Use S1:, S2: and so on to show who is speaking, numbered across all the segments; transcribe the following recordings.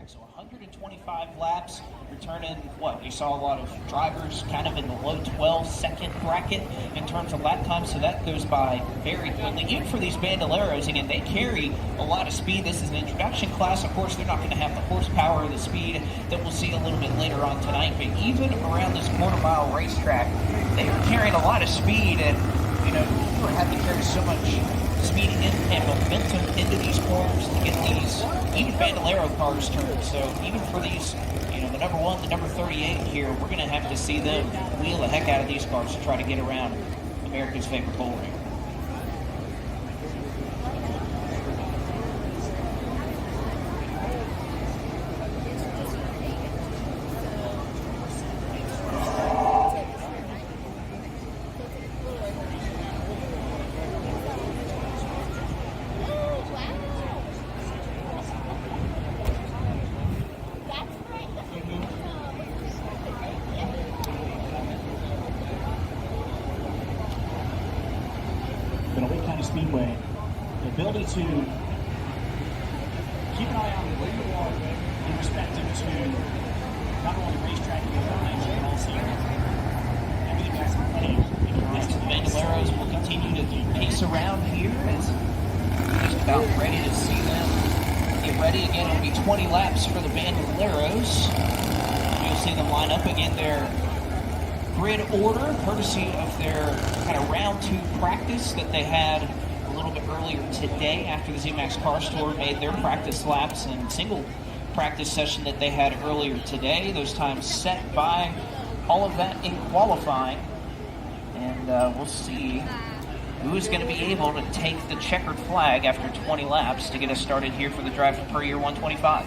S1: racetrack. So 125 laps, returning what? We saw a lot of drivers kind of in the low 12-second bracket in terms of lap time, so that goes by very quickly. Even for these Bandoleros, again, they carry a lot of speed. This is an introduction class. Of course, they're not going to have the horsepower or the speed that we'll see a little bit later on tonight, but even around this quarter-mile racetrack, they are carrying a lot of speed, and you have to carry so much speed and momentum into these corners to get these even Bandolero cars turned. So even for these, the number 1, the number 38 here, we're going to have to see them wheel the heck out of these cars to try to get around America's favorite bull ring.
S2: Speedway, the ability to keep an eye on where you are in respect to not only racetrack guidelines, but also everything that's playing.
S1: The Bandoleros will continue to pace around here as just about ready to see them get ready. Again, it'll be 20 laps for the Bandoleros. You'll see them line up again there. Grid order, courtesy of their kind of round 2 practice that they had a little bit earlier today after the ZMAX Car Store made their practice laps and single practice session that they had earlier today. Those times set by all of that in qualifying. And we'll see who is going to be able to take the checkered flag after 20 laps to get us started here for the Drive to Per Year 125.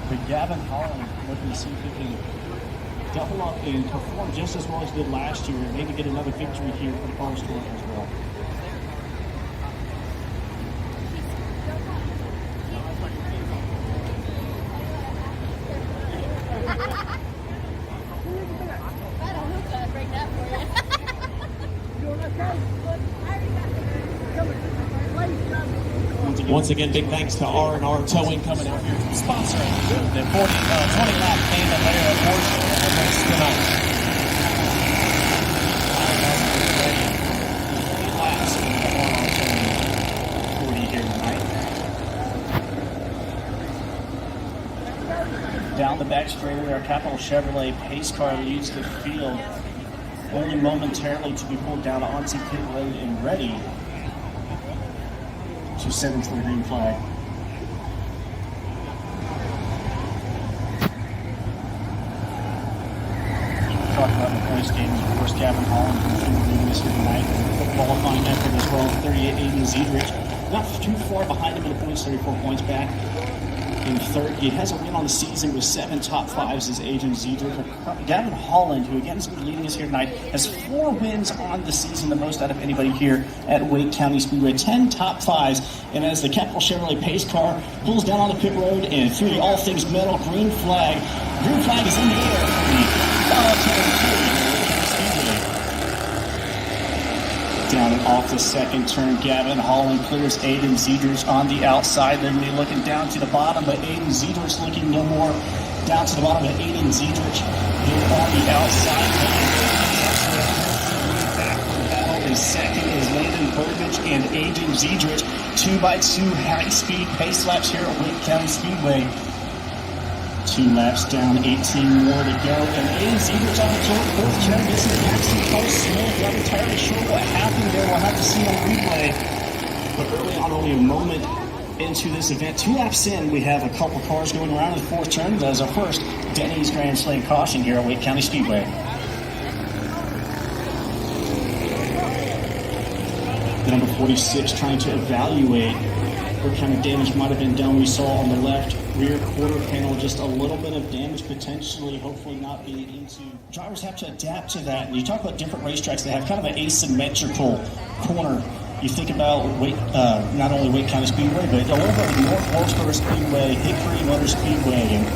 S2: But Gavin Holland looking to see if he can double up and perform just as well as he did last year and maybe get another victory here for the Car Store as well. Once again, big thanks to R&R Towing coming out here sponsoring the 20-lap Bandolero portion of the race tonight. 20 laps for R&R Towing 40 here tonight. Down the back straightaway, our Capital Chevrolet pace car leads the field, only momentarily to be pulled down onto pit road and ready to send into the green flag. Talk about the points games. Of course, Gavin Holland who's leading us here tonight. Qualifying effort as well. 38, Aiden Ziedrich. Not too far behind him in the points, 34 points back. In third, he has a win on the season with 7 top 5s as Agent Ziedrich. Gavin Holland, who again is leading us here tonight, has 4 wins on the season, the most out of anybody here at Wake County Speedway. 10 top 5s, and as the Capital Chevrolet pace car pulls down on the pit road and through the all things metal green flag is in the air for the down and off the second turn. Gavin Holland clears Aiden Ziedrich on the outside. They're going to be looking down to the bottom, but Aiden Ziedrich looking no more down to the bottom. But Aiden Ziedrich here on the outside. Back from battle is second is Landon Burbage and Aiden Ziedrich. 2x2 high-speed pace laps here at Wake County Speedway. 2 laps down, 18 more to go. And Aiden Ziedrich on the fourth turn. This is Jackson Post Smith. Not entirely sure what happened there. We'll have to see on replay. But early on, only a moment into this event. 2 laps in, we have a couple cars going around in the fourth turn. That is our first Denny's Grand Slam caution here at Wake County Speedway. The number 46 trying to evaluate what kind of damage might have been done. We saw on the left rear quarter panel just a little bit of damage, potentially, hopefully not being into. Drivers have to adapt to that. And you talk about different racetracks that have kind of an asymmetrical corner You think about not only Wake County Speedway, but all over North Wilkesboro Speedway, Hickory Motor Speedway, and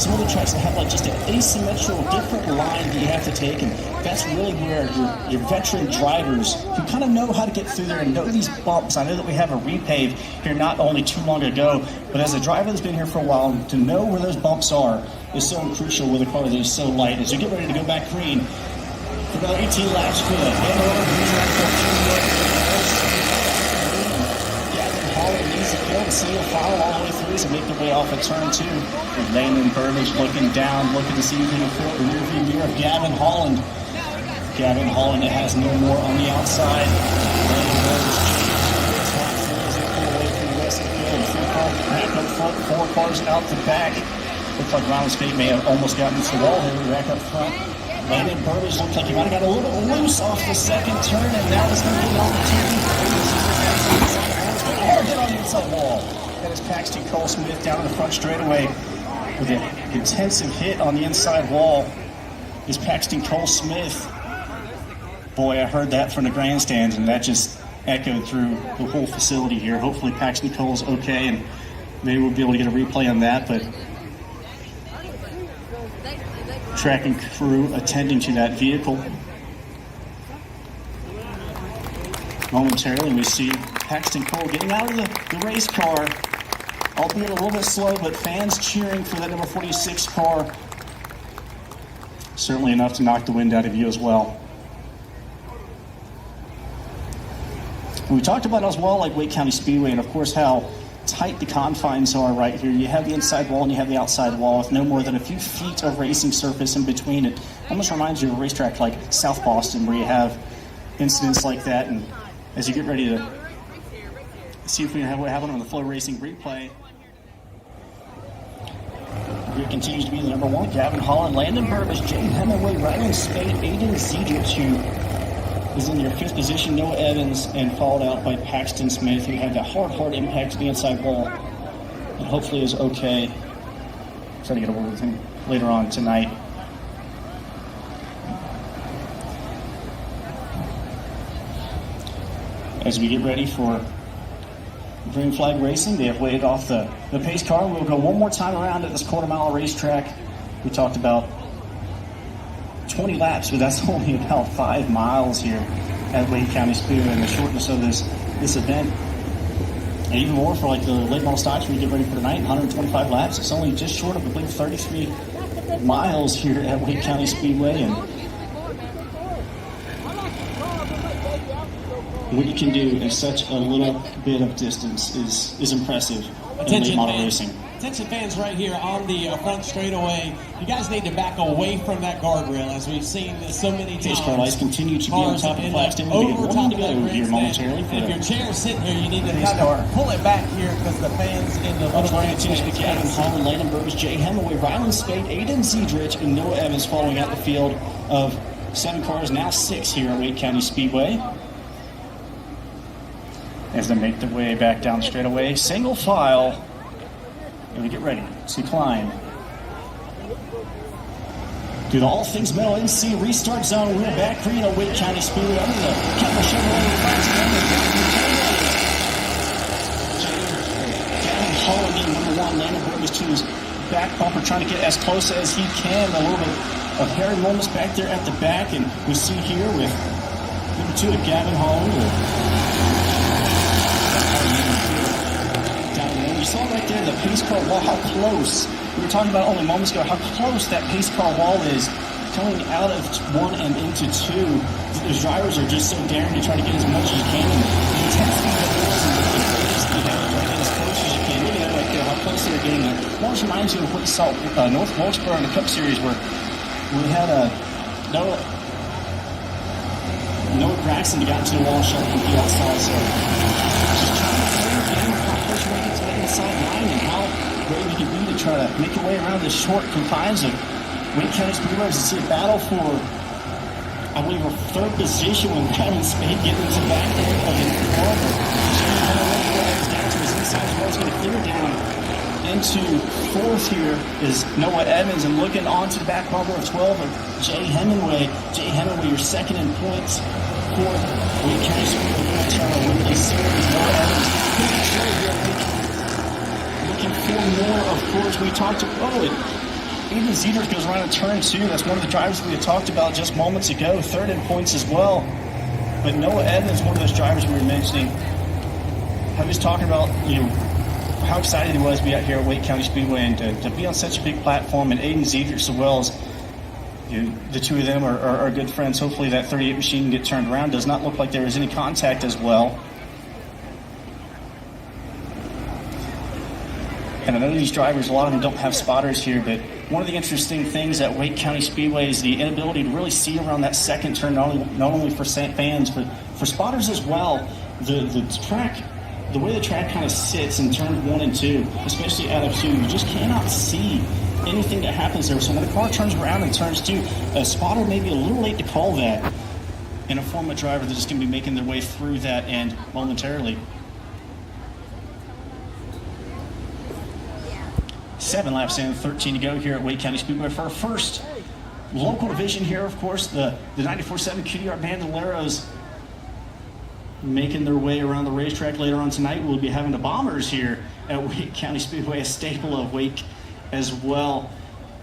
S2: some other tracks that have like just an asymmetrical, different line that you have to take, and that's really where your veteran drivers who kind of know how to get through there and know these bumps. I know that we have a repave here not only too long ago, but as a driver that's been here for a while, to know where those bumps are is so crucial with a car that is so light. As you get ready to go back green for another 18 laps for the Bandoleros. Holland needs to field a single file all the way through to make their way off of turn 2. With Landon Burbage looking down, looking to see if he can fill the rearview mirror of Gavin Holland. Gavin Holland, it has no more on the outside. Landon Burbage all the way through the rest of the field. Back up front, 4 cars out the back. Looks like Ronald Spade may have almost gotten to the wall here. Back up front. Landon Burbage looked like he might have got a little bit loose off the second turn, and now it's going to be an opportunity. Hit on the inside wall. That is Paxton Cole Smith down in the front straightaway with an intensive hit on the inside wall. Is Paxton Cole Smith. Boy, I heard that from the grandstands, and that just echoed through the whole facility here. Hopefully Paxton Cole's okay, and maybe we'll be able to get a replay on that, but track and crew attending to that vehicle. Momentarily, we see Paxton Cole getting out of the race car, albeit a little bit slow, but fans cheering for that number 46 car. Certainly enough to knock the wind out of you as well. We talked about as well, like Wake County Speedway, and of course how tight the confines are right here. You have the inside wall and you have the outside wall with no more than a few feet of racing surface in between. It almost reminds you of a racetrack like South Boston, where you have incidents like that. And as you get ready to see if we have what happened on the Flow Racing replay, here continues to be the number 1, Gavin Holland, Landon Burbage, Jay Hemingway, Rylan Spade, Aiden Ziedrich, who is in your 5th position, Noah Evans, and followed out by Paxton Smith, who had that hard impact to the inside wall, and hopefully is okay. Try to get a word with him later on tonight. As we get ready for green flag racing, they have waited off the pace car. We'll go one more time around at this quarter-mile racetrack. We talked about 20 laps, but that's only about 5 miles here at Wake County Speedway, and the shortness of this event. And even more for like the late model stocks when you get ready for tonight, 125 laps. It's only just short of, I believe, 33 miles here at Wake County Speedway, and what you can do in such a little bit of distance is impressive in late model racing.
S3: Attention fans right here on the front straightaway, you guys need to back away from that guardrail, as we've seen this so many times.
S2: Pace car lights continue to be on top of the flag stand. We'll get one to go here momentarily.
S3: And if your chair is sitting here, you need to kind of pull it back here because the fans in the
S2: front continues to be Gavin Holland, Landon Burbage, Jay Hemingway, Rylan Spade, Aiden Ziedrich, and Noah Evans following out the field of 7 cars, now 6 here at Wake County Speedway, as they make their way back down the straightaway. Single file. And we get ready to climb through the All Things Metal NC restart zone. We're back green at Wake County Speedway under the Capital Chevrolet flag stand. Gavin Holland in number 1, Landon Burbage to his back bumper, trying to get as close as he can. A little bit of hairy moments back there at the back, and we see here with number 2 of Gavin Holland. You saw right there the pace car wall, how close. We were talking about only moments ago how close that pace car wall is coming out of 1 and into 2. Those drivers are just so daring to try to get as much as you can. And the intensity of the wheels and the greatest, get as close as you can. Look at that right there, how close they're getting there. It almost reminds you of what you saw North Wilkesboro in the Cup Series, where we had Noah Braxton got into the wall and shot from the outside. So just trying to play your game, how close you want to get to that inside line, and how brave you can be to try to make your way around the short confines of Wake County Speedway. To see a battle for, I believe, a 3rd position when Gavin Spade getting into the back there of the car. Down to his inside as well. He's going to clear down into 4th here is Noah Evans, and looking onto the back bumper of 12 of Jay Hemingway. Jay Hemingway, your 2nd in points for Wake County Speedway trying to win this series. Noah Evans looking for more, of course. We talked about Aiden Zedrich goes around in turn 2. That's one of the drivers we had talked about just moments ago. Third in points as well. But Noah Evans, one of those drivers we were mentioning, I was talking about, how excited he was to be out here at Wake County Speedway and to be on such a big platform. And Aiden Zedrich, as well as the two of them are good friends. Hopefully that 38 machine can get turned around. Does not look like there was any contact as well. And I know these drivers, a lot of them don't have spotters here, but one of the interesting things at Wake County Speedway is the inability to really see around that second turn, not only for fans, but for spotters as well. The way the track kind of sits in turns 1 and 2, especially out of 2, you just cannot see anything that happens there. So when the car turns around in turns 2, a spotter may be a little late to call that and inform a driver that is going to be making their way through that end momentarily. 7 laps in, 13 to go here at Wake County Speedway for our first local division here. Of course, the 94.7 QDR Bandoleros making their way around the racetrack later on tonight. We'll be having the Bombers here at Wake County Speedway, a staple of Wake as well.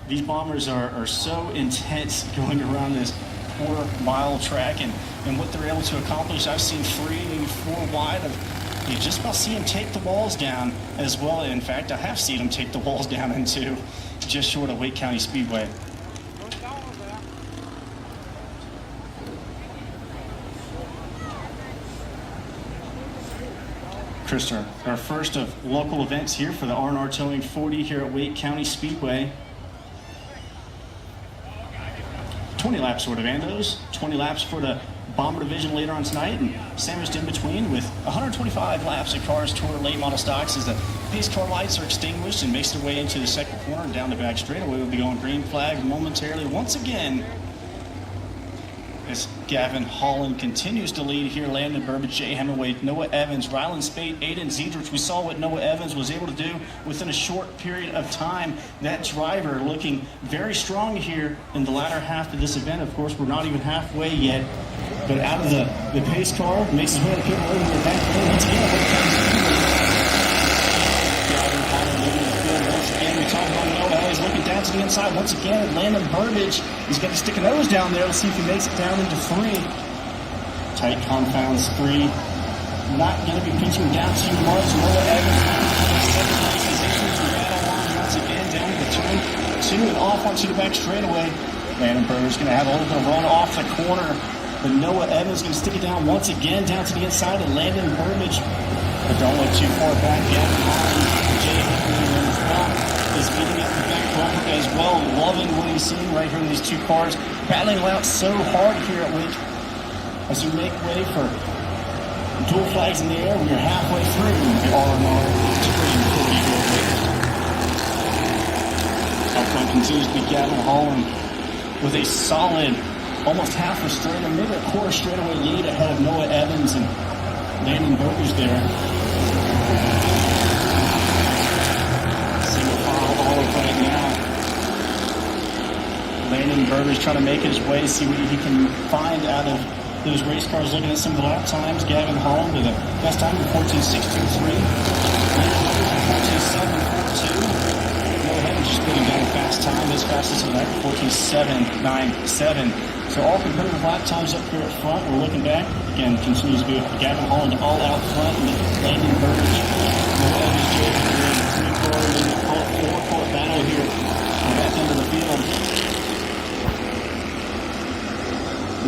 S2: These Bombers are so intense going around this 4-mile track and what they're able to accomplish. I've seen 3, maybe 4 wide of you just about see them take the walls down as well. In fact, I have seen them take the walls down into just short of Wake County Speedway. Krister, our first of local events here for the R&R Towing 40 here at Wake County Speedway. 20 laps for the Bandos, 20 laps for the Bomber Division later on tonight, and sandwiched in between with 125 laps of cars toward late model stocks as the pace car lights are extinguished and makes their way into the second corner and down the back straightaway. We'll be going green flag momentarily once again as Gavin Holland continues to lead here. Landon Burbage, Jay Hemingway, Noah Evans, Ryland Spate, Aiden Zedrich. We saw what Noah Evans was able to do within a short period of time. That driver looking very strong here in the latter half of this event. Of course, we're not even halfway yet, but out of the pace car, makes his way to people over the back. Once again, Gavin Holland moving the field once again. We talk about Noah Evans looking down to the inside. Once again, Landon Burbage is going to stick a nose down there. Let's see if he makes it down into 3. Tight confounds 3. Not going to be pinching down too much. Noah Evans second place position to battle on once again down to the turn 2 and off onto the back straightaway. Landon Burbage is going to have a little bit of run off the corner, but Noah Evans is going to stick it down once again down to the inside of Landon Burbage. But don't look too far back. Gavin Holland, Jay Hemingway in the front is beating up the back bumper as well. Loving what he's seeing right here in these 2 cars. Battling it out so hard here at Wake. As we make way for dual flags in the air, we are halfway through the R&R Touring 40 Up front continues to be Gavin Holland with a solid, almost half a straight, maybe a quarter straightaway lead ahead of Noah Evans and Landon Burbage there. Single file auto right now. Landon Burbage trying to make his way, see what he can find out of those race cars. Looking at some of the lap times, Gavin Holland with a best time of 14.623. Landon Burbage 14.742. Noah Evans just putting down a fast time. His fastest of the night, 14.797. So all competitive lap times up here at front. We're looking back. Again, continues to be Gavin Holland all out front. And Landon Burbage, Noah Evans, Jay Hemingway, 3 car, maybe call it 4-car battle here on that end of the field.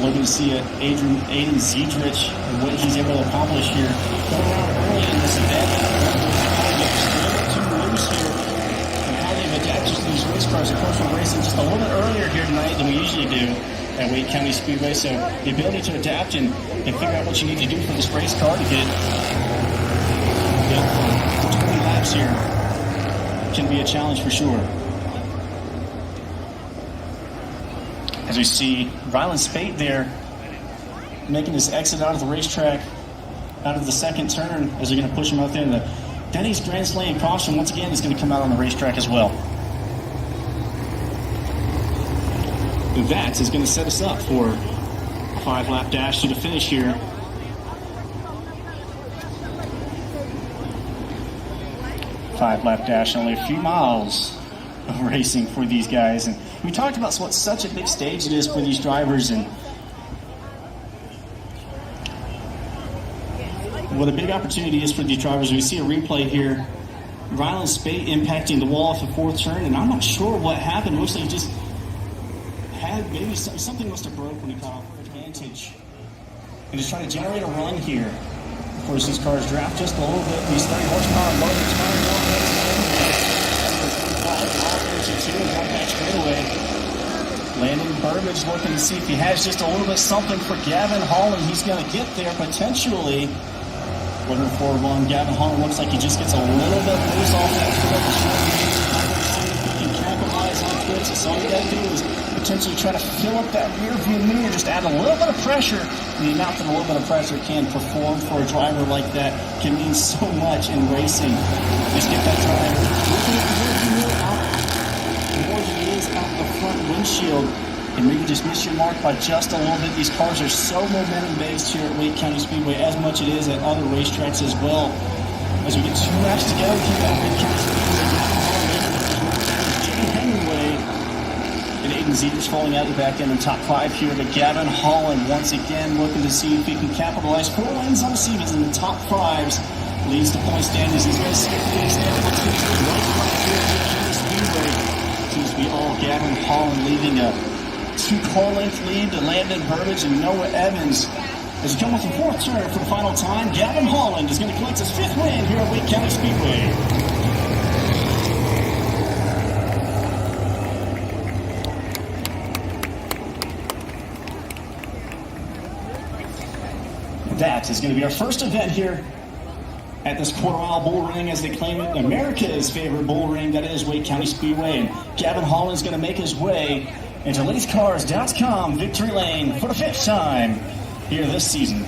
S2: Looking to see Aiden Zedrich and what he's able to accomplish here. Going around early in this event. Too loose here. And how they've adapted to these race cars. Of course, we're racing just a little bit earlier here tonight than we usually do at Wake County Speedway. So the ability to adapt and figure out what you need to do for this race car to get 20 laps here can be a challenge for sure. As we see Ryland Spate there making his exit out of the racetrack, out of the second turn, as they're going to push him out there. And the Denny's Grand Slam caution once again is going to come out on the racetrack as well. That is going to set us up for 5-lap dash to the finish here. Five-lap dash, only a few miles of racing for these guys. And we talked about what such a big stage it is for these drivers and what a big opportunity is for these drivers. We see a replay here. Violent spate impacting the wall off the fourth turn, and I'm not sure what happened. Looks like he just had maybe something must have broke when he caught off advantage. And just trying to generate a run here. Of course, these cars draft just a little bit. These 30 horsepower motors Landon Burbage looking to see if he has just a little bit something for Gavin Holland. He's going to get there potentially. Looking for one. Gavin Holland looks like he just gets a little bit loose off that foot. He can capitalize on quits. So all you got to do is potentially try to fill up that rear view mirror, just add a little bit of pressure. And the amount that a little bit of pressure can perform for a driver like that can mean so much in racing. Just get that driver looking at the rear view mirror out more than he is out the front windshield. And maybe just miss your mark by just a little bit. These cars are so momentum-based here at Wake County Speedway, as much it is at other racetracks as well. As we get 2 laps to go, keep that Wake County Speedway. And Aiden Zeter's falling out the back end in top 5 here. But Gavin Holland, once again, looking to see if he can capitalize. 4 wins on the season in the top 5. Leads the point standings. He's going to skip the point standings. Right here at Wake County Speedway. Seems to be all Gavin Holland leading a 2-car length lead to Landon Burbage and Noah Evans. As he comes off the fourth turn for the final time, Gavin Holland is going to collect his 5th win here at Wake County Speedway. That is going to be our first event here at this quarter-mile bull ring, as they claim it, America's favorite bull ring, that is Wake County Speedway. And Gavin Holland is going to make his way into LaceCars.com victory lane for the 5th time here this season.